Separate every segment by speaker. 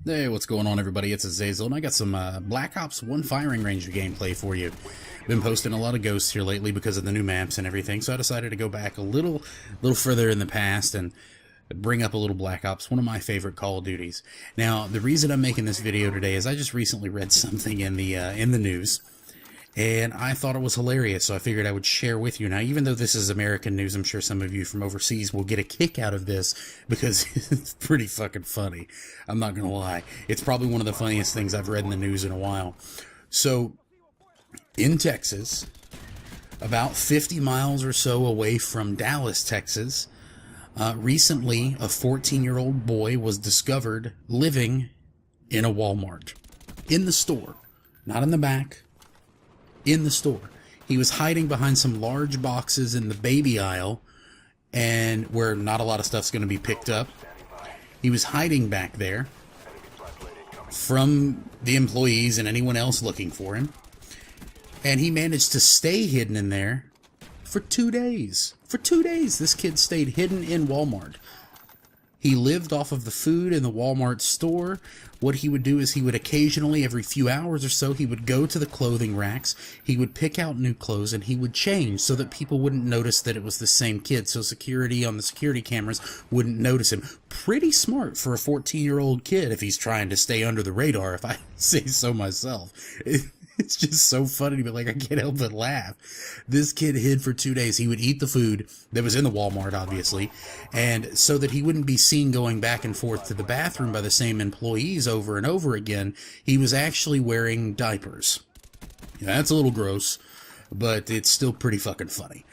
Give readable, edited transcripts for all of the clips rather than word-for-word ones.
Speaker 1: Hey, what's going on, everybody? It's Azazel, and I got some Black Ops 1 firing range gameplay for you. Been posting a lot of ghosts here lately because of the new maps and everything, so I decided to go back a little further in the past and bring up a little Black Ops, one of my favorite Call of Duties. Now, the reason I'm making this video today is I just recently read something in the news, and I thought it was hilarious, so I figured I would share with you. Now, even though this is American news, I'm sure some of you from overseas will get a kick out of this because it's pretty fucking funny. I'm not gonna lie. It's probably one of the funniest things I've read in the news in a while. So, in Texas, about 50 miles or so away from Dallas, Texas, recently a 14-year-old boy was discovered living in a Walmart. In the store. Not in the back. In the store. He was hiding behind some large boxes in the baby aisle, and where not a lot of stuff's going to be picked up. He was hiding back there from the employees and anyone else looking for him, and he managed to stay hidden in there for 2 days. For 2 days, this kid stayed hidden in Walmart. He lived off of the food in the Walmart store. What he would do is he would occasionally, every few hours or so, he would go to the clothing racks, he would pick out new clothes, and he would change so that people wouldn't notice that it was the same kid, so security on the security cameras wouldn't notice him. Pretty smart for a 14-year-old kid if he's trying to stay under the radar, if I say so myself. It's just so funny to me, like, I can't help but laugh. This kid hid for 2 days. He would eat the food that was in the Walmart, obviously, and so that he wouldn't be seen going back and forth to the bathroom by the same employees over and over again, he was actually wearing diapers. Yeah, that's a little gross, but it's still pretty fucking funny.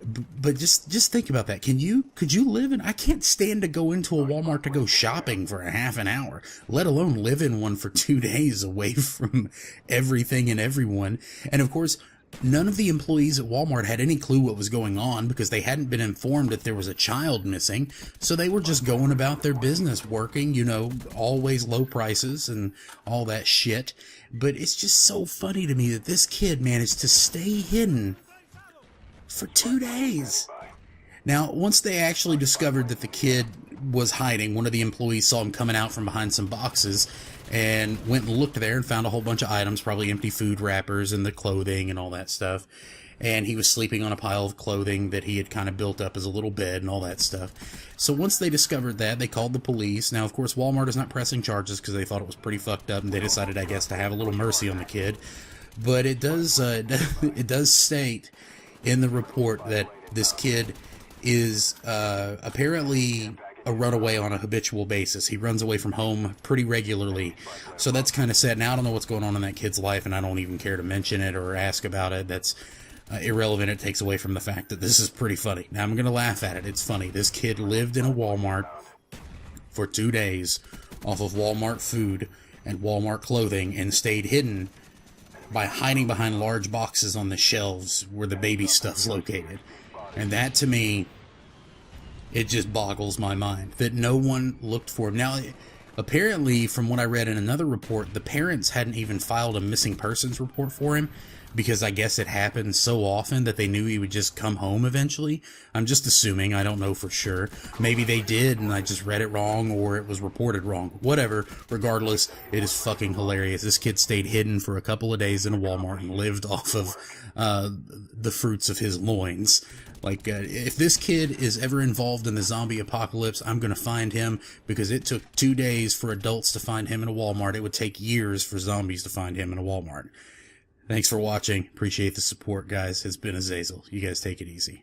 Speaker 1: But just think about that. Could you live in? I can't stand to go into a Walmart to go shopping for a half an hour, let alone live in one for 2 days away from everything and everyone. And of course, none of the employees at Walmart had any clue what was going on because they hadn't been informed that there was a child missing. So they were just going about their business, working, you know, always low prices and all that shit. But it's just so funny to me that this kid managed to stay hidden for 2 days. Now, once they actually discovered that the kid was hiding, one of the employees saw him coming out from behind some boxes and went and looked there and found a whole bunch of items, probably empty food wrappers and the clothing and all that stuff. And he was sleeping on a pile of clothing that he had kind of built up as a little bed and all that stuff. So once they discovered that, they called the police. Now, of course, Walmart is not pressing charges because they thought it was pretty fucked up, and they decided, I guess, to have a little mercy on the kid. But it does state in the report that this kid is apparently a runaway on a habitual basis. He runs away from home pretty regularly. So that's kind of sad. Now, I don't know what's going on in that kid's life, and I don't even care to mention it or ask about it. That's irrelevant. It takes away from the fact that this is pretty funny. Now, I'm going to laugh at it. It's funny. This kid lived in a Walmart for 2 days off of Walmart food and Walmart clothing and stayed hidden by hiding behind large boxes on the shelves where the baby stuff's located. And that, to me, it just boggles my mind that no one looked for him. Now, apparently, from what I read in another report, the parents hadn't even filed a missing persons report for him because I guess it happened so often that they knew he would just come home eventually. I'm just assuming. I don't know for sure. Maybe they did and I just read it wrong or it was reported wrong. Whatever. Regardless, it is fucking hilarious. This kid stayed hidden for a couple of days in a Walmart and lived off of the fruits of his loins. Like, if this kid is ever involved in the zombie apocalypse, I'm going to find him because it took 2 days for adults to find him in a Walmart. It would take years for zombies to find him in a Walmart. Thanks for watching. Appreciate the support, guys. It's been Azazel. You guys take it easy.